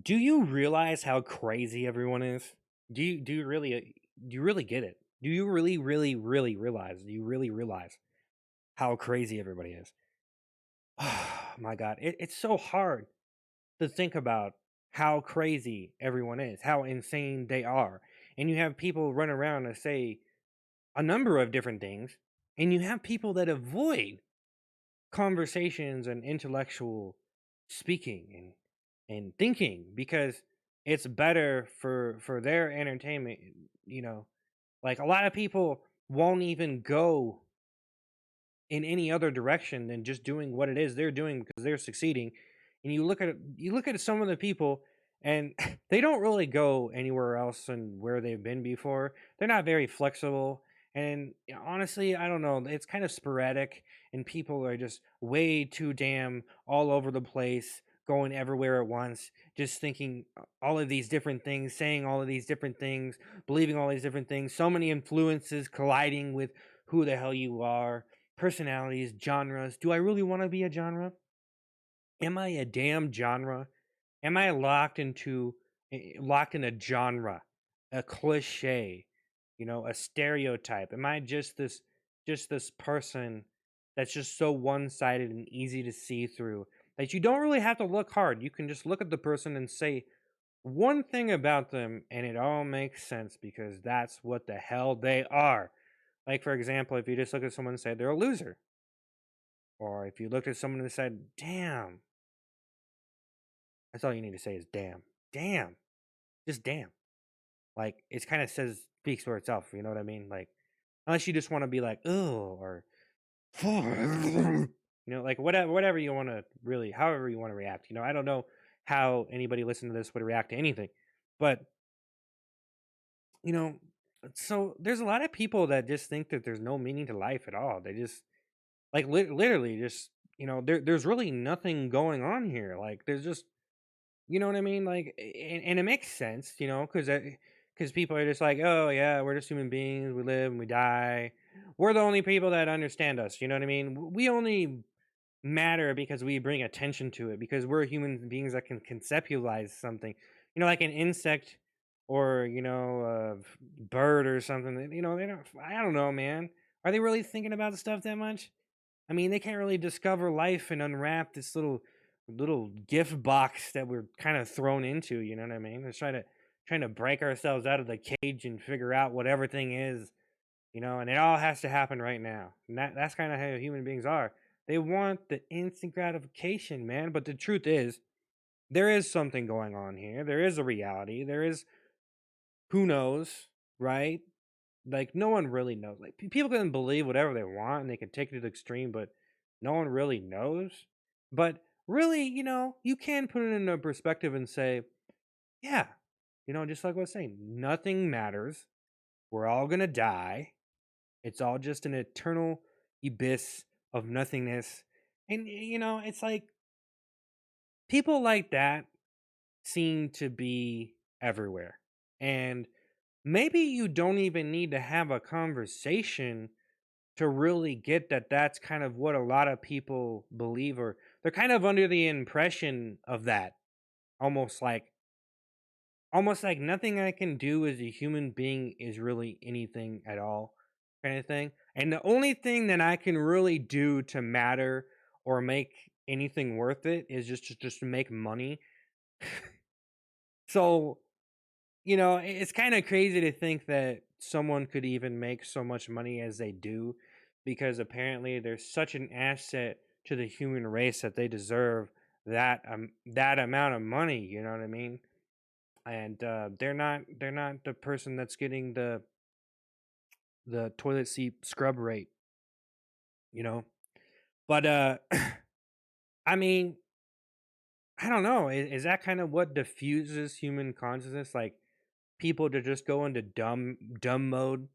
Do you realize how crazy everyone is? Do you really get it? Do you really realize? Do you really realize how crazy everybody is? Oh my god, it's so hard to think about how crazy everyone is, how insane they are. And you have people run around and say a number of different things, and you have people that avoid conversations and intellectual speaking and thinking because it's better for their entertainment, like a lot of people won't even go in any other direction than just doing what it is they're doing because they're succeeding. And you look at some of the people, and they don't really go anywhere else than where they've been before. They're not very flexible, and honestly, I don't know, it's kind of sporadic, and people are just way too damn all over the place, going everywhere at once, just thinking all of these different things, saying all of these different things, believing all these different things, so many influences colliding with who the hell you are, personalities, genres. Do I really want to be a genre? Am I a damn genre? Am I locked in a genre, a cliche, a stereotype? Am I just this person that's just so one-sided and easy to see through that you don't really have to look hard. You can just look at the person and say one thing about them and it all makes sense because that's what the hell they are. Like, for example, if you just look at someone and say they're a loser, or if you looked at someone and said, damn, that's all you need to say is damn. Damn. Just damn. Like, it kind of speaks for itself. You know what I mean? Like, unless you just want to be like, oh, or, like whatever you want to really, however you want to react. I don't know how anybody listening to this would react to anything. But, you know, so there's a lot of people that just think that there's no meaning to life at all. They just, like, literally just, there's really nothing going on here. Like, there's just, you know what I mean? Like, and it makes sense, because people are just like, oh yeah, we're just human beings. We live and we die. We're the only people that understand us. You know what I mean? We only matter because we bring attention to it because we're human beings that can conceptualize something. Like an insect or a bird or something. They don't. I don't know, man. Are they really thinking about the stuff that much? I mean, they can't really discover life and unwrap this little gift box that we're kind of thrown into. You know what I mean? Let's trying to break ourselves out of the cage and figure out what everything is. And it all has to happen right now. And that's kind of how human beings are. They want the instant gratification, man. But the truth is, there is something going on here. There is a reality. There is who knows, right? Like, no one really knows. Like, people can believe whatever they want and they can take it to the extreme, but no one really knows. But really, you can put it into perspective and say, yeah, just like I was saying, nothing matters. We're all gonna die. It's all just an eternal abyss of nothingness. And it's like people like that seem to be everywhere. And maybe you don't even need to have a conversation to really get that that's kind of what a lot of people believe, or they're kind of under the impression of that, almost like nothing I can do as a human being is really anything at all, kind of thing. And the only thing that I can really do to matter or make anything worth it is just to make money. So, it's kind of crazy to think that someone could even make so much money as they do, because apparently there's such an asset to the human race that they deserve that amount of money. You know what I mean? And they're not the person that's getting the toilet seat scrub rate. You know, but I mean, I don't know. Is that kind of what diffuses human consciousness? Like, people to just go into dumb mode,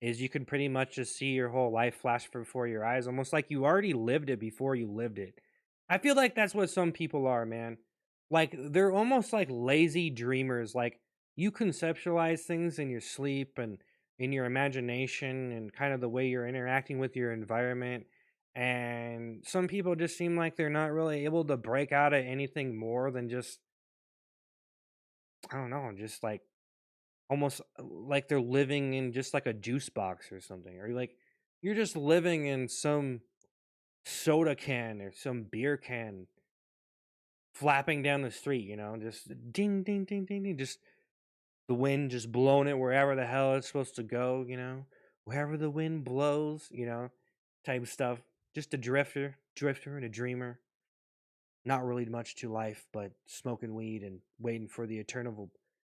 is you can pretty much just see your whole life flash before your eyes, almost like you already lived it before you lived it. I feel like that's what some people are, man. Like, they're almost like lazy dreamers. Like, you conceptualize things in your sleep and in your imagination and kind of the way you're interacting with your environment. And some people just seem like they're not really able to break out of anything more than just I don't know, just like almost like they're living in just like a juice box or something, or like you're just living in some soda can or some beer can flapping down the street, just ding, ding, ding, ding, ding, just the wind just blowing it wherever the hell it's supposed to go, wherever the wind blows, type of stuff. Just a drifter and a dreamer. Not really much to life, but smoking weed and waiting for the eternal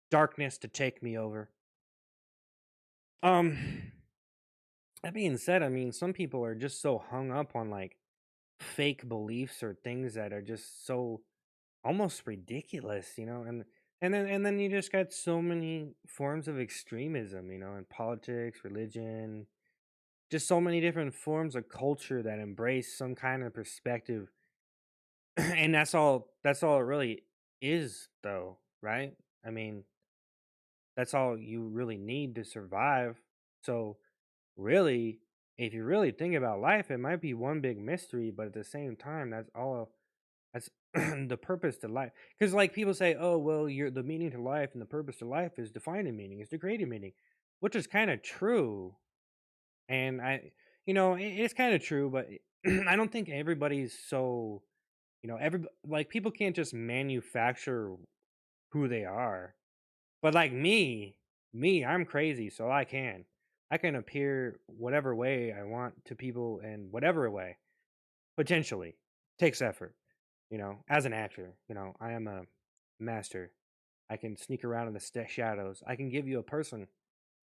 darkness to take me over. Um, that being said, I mean, some people are just so hung up on like fake beliefs or things that are just so almost ridiculous, and then you just got so many forms of extremism, in politics, religion, just so many different forms of culture that embrace some kind of perspective. And that's all it really is though, right? I mean, that's all you really need to survive. So really, if you really think about life, it might be one big mystery, but at the same time, that's the purpose to life. Because like people say, oh well, you're the meaning to life and the purpose to life is defining meaning, is to create a meaning, which is kind of true. And it's kind of true, but I don't think everybody's so every like people can't just manufacture who they are. But like me, I'm crazy, so I can appear whatever way I want to people in whatever way. Potentially takes effort, as an actor, I am a master. I can sneak around in the shadows. I can give you a person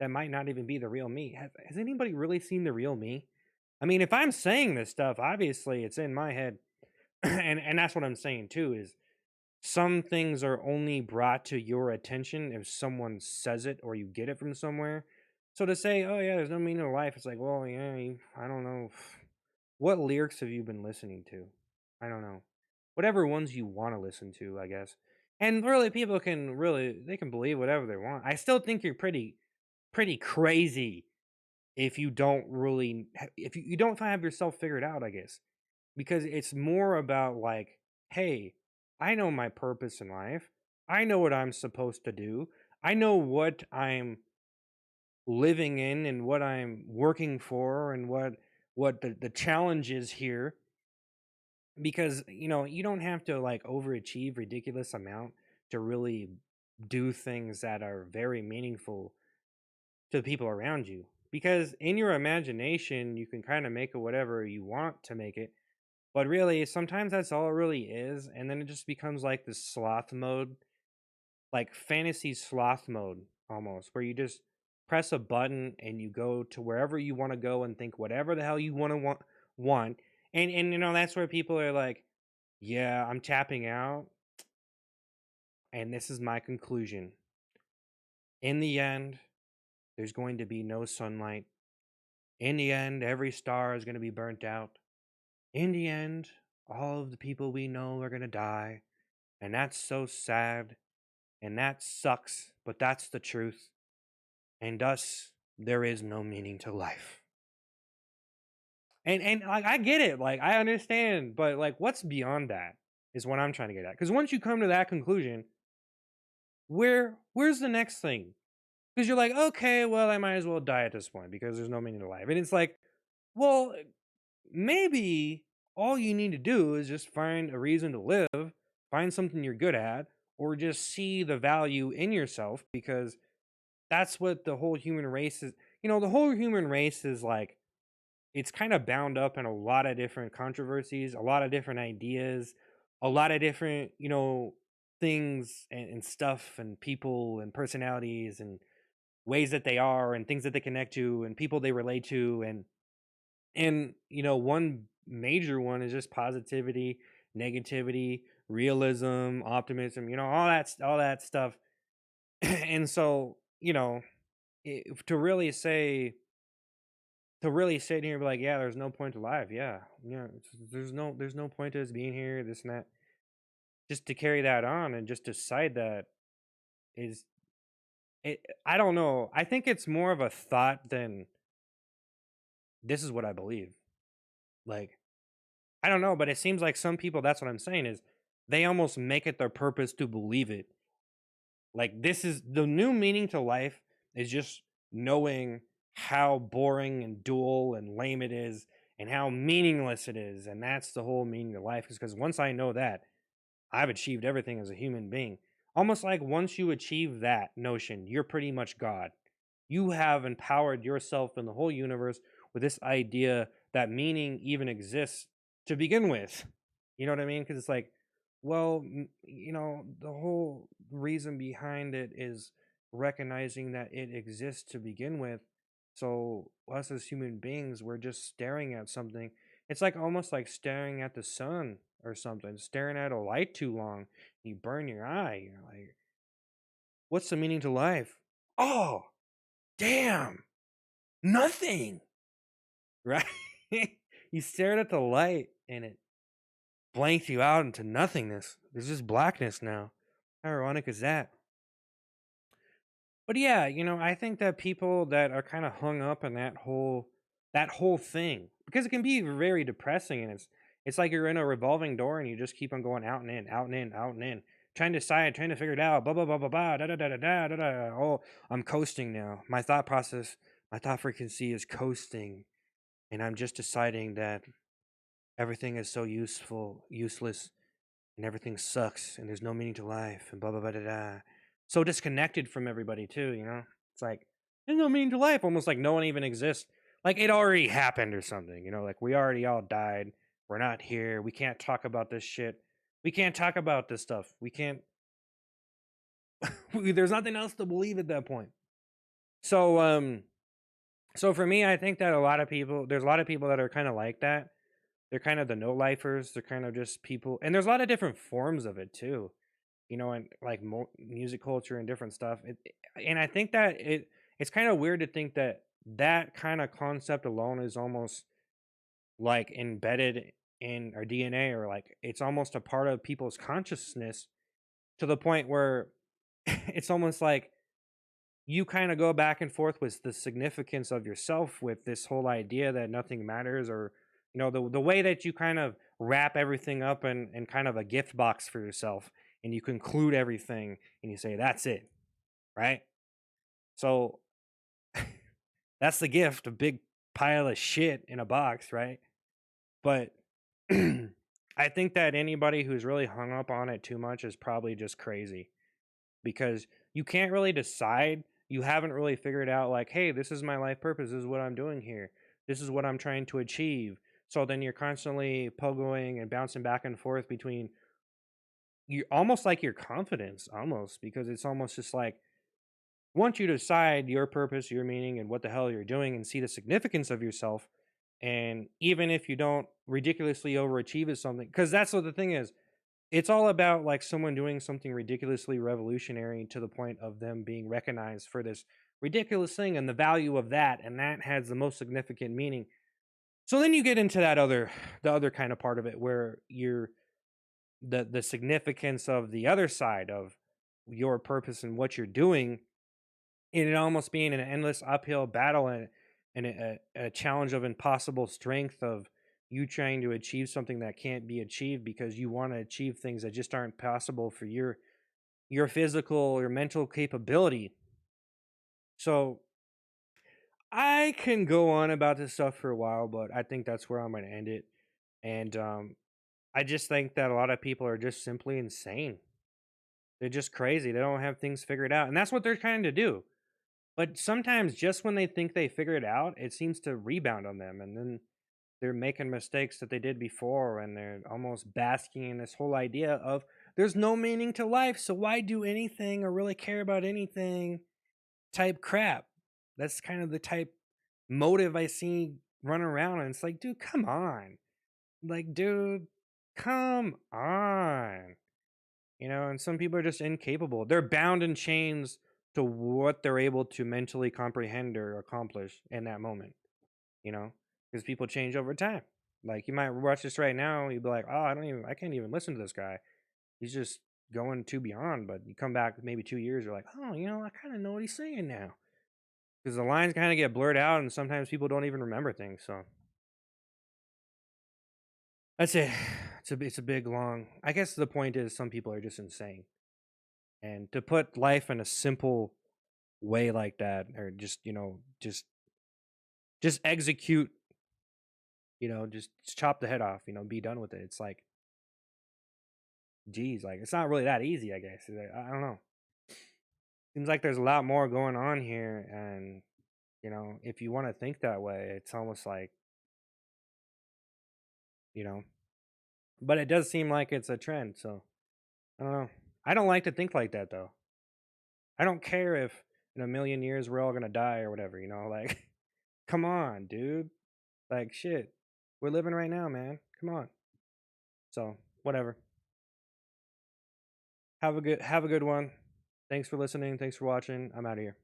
that might not even be the real me. Has anybody really seen the real me? I mean, if I'm saying this stuff, obviously it's in my head. And that's what I'm saying too is some things are only brought to your attention if someone says it or you get it from somewhere. So to say, "Oh yeah, there's no meaning to life," it's like, well, yeah, I don't know. What lyrics have you been listening to? I don't know. Whatever ones you want to listen to, I guess. And really, people can they can believe whatever they want. I still think you're pretty crazy if you don't really if you don't have yourself figured out, I guess, because it's more about like, hey, I know my purpose in life. I know what I'm supposed to do. I know what I'm living in and what I'm working for and what the challenge is here, because you don't have to like overachieve ridiculous amount to really do things that are very meaningful to the people around you, because in your imagination you can kind of make it whatever you want to make it. But really, sometimes that's all it really is, and then it just becomes like this sloth mode, like fantasy sloth mode almost, where you just press a button and you go to wherever you want to go and think whatever the hell you want. And that's where people are like, "Yeah, I'm tapping out, and this is my conclusion. In the end, there's going to be no sunlight. In the end, every star is going to be burnt out. In the end, all of the people we know are going to die, and that's so sad." And that sucks, but that's the truth. And thus, there is no meaning to life. And like I get it, like I understand, but like what's beyond that is what I'm trying to get at. Because once you come to that conclusion, where's the next thing? Because you're like, okay, well, I might as well die at this point because there's no meaning to life. And it's like, well, maybe all you need to do is just find a reason to live, find something you're good at, or just see the value in yourself, because that's what the whole human race is. The whole human race is like, it's kind of bound up in a lot of different controversies, a lot of different ideas, a lot of different, things and stuff and people and personalities and ways that they are and things that they connect to and people they relate to. And one major one is just positivity, negativity, realism, optimism, all that stuff. And so, to really say to really sit here and be like, yeah, there's no point to life. Yeah, yeah, there's no point to us being here. This and that. Just to carry that on and just decide that is it. I don't know. I think it's more of a thought than this is what I believe. Like I don't know, but it seems like some people. That's what I'm saying is they almost make it their purpose to believe it. Like, this is the new meaning to life, is just knowing how boring and dull and lame it is and how meaningless it is. And that's the whole meaning of life, is because once I know that, I've achieved everything as a human being. Almost like once you achieve that notion, you're pretty much God. You have empowered yourself and the whole universe with this idea that meaning even exists to begin with. You know what I mean? Because it's like, well, the whole reason behind it is recognizing that it exists to begin with. So, us as human beings, we're just staring at something. It's like almost like staring at the sun or something, staring at a light too long, you burn your eye. You're like, what's the meaning to life? Oh, damn, nothing, right? You stared at the light and it blanked you out into nothingness. There's just blackness now. How ironic is that? But yeah, I think that people that are kind of hung up in that whole thing, because it can be very depressing, and it's like you're in a revolving door and you just keep on going out and in, out and in, out and in, trying to decide, trying to figure it out, blah blah blah blah blah, da da da da da da da. Oh, I'm coasting now. My thought process, my thought frequency is coasting, and I'm just deciding that everything is so useless, and everything sucks, and there's no meaning to life, and blah blah blah da da. So disconnected from everybody too, It's like there's no meaning to life, almost like no one even exists. Like it already happened or something, like we already all died. We're not here. We can't talk about this shit. We can't talk about this stuff. We can't there's nothing else to believe at that point. So so for me, I think that there's a lot of people that are kind of like that. They're kind of the no lifers. They're kind of just people, and there's a lot of different forms of it too, and like music culture and different stuff. And I think that it's kind of weird to think that that kind of concept alone is almost like embedded in our DNA, or like it's almost a part of people's consciousness, to the point where it's almost like you kind of go back and forth with the significance of yourself with this whole idea that nothing matters, or the way that you kind of wrap everything up in kind of a gift box for yourself, and you conclude everything and you say that's it, right? So that's the gift, a big pile of shit in a box, right? But I think that anybody who's really hung up on it too much is probably just crazy, because you can't really decide. You haven't really figured out, like, hey, this is my life purpose. This is what I'm doing here. This is what I'm trying to achieve. So then you're constantly pogoing and bouncing back and forth between you, almost like your confidence, almost, because it's almost just like once you decide your purpose, your meaning, and what the hell you're doing, and see the significance of yourself, and even if you don't ridiculously overachieve at something, because that's what the thing is, it's all about like someone doing something ridiculously revolutionary to the point of them being recognized for this ridiculous thing and the value of that, and that has the most significant meaning. So then you get into the other kind of part of it, where you're the significance of the other side of your purpose and what you're doing, and it almost being an endless uphill battle, and a challenge of impossible strength, of you trying to achieve something that can't be achieved because you want to achieve things that just aren't possible for your physical or mental capability. So I can go on about this stuff for a while, but I think that's where I'm going to end it. And I just think that a lot of people are just simply insane. They're just crazy. They don't have things figured out, and that's what they're trying to do. But sometimes, just when they think they figure it out, it seems to rebound on them, and then they're making mistakes that they did before, and they're almost basking in this whole idea of there's no meaning to life, so why do anything or really care about anything type crap. That's kind of the type motive I see run around, and it's like, dude, come on. Like, dude, come on. And some people are just incapable. They're bound in chains to what they're able to mentally comprehend or accomplish in that moment, you know? Because people change over time. Like, you might watch this right now, you'd be like, oh, I can't even listen to this guy. He's just going too beyond. But you come back maybe 2 years, you're like, oh, I kind of know what he's saying now. Because the lines kind of get blurred out, and sometimes people don't even remember things. So that's it. It's a big long. I guess the point is some people are just insane. And to put life in a simple way like that, or just, just execute, just chop the head off, be done with it. It's like, geez, like it's not really that easy, I guess. I don't know. Seems like there's a lot more going on here, and if you want to think that way, it's almost like, you know, but it does seem like it's a trend. So I don't know. I don't like to think like that though. I don't care if in a million years we're all gonna die or whatever. Like, come on, dude. Like, shit. We're living right now, man. Come on. So whatever. Have a good one. Thanks for listening. Thanks for watching. I'm out of here.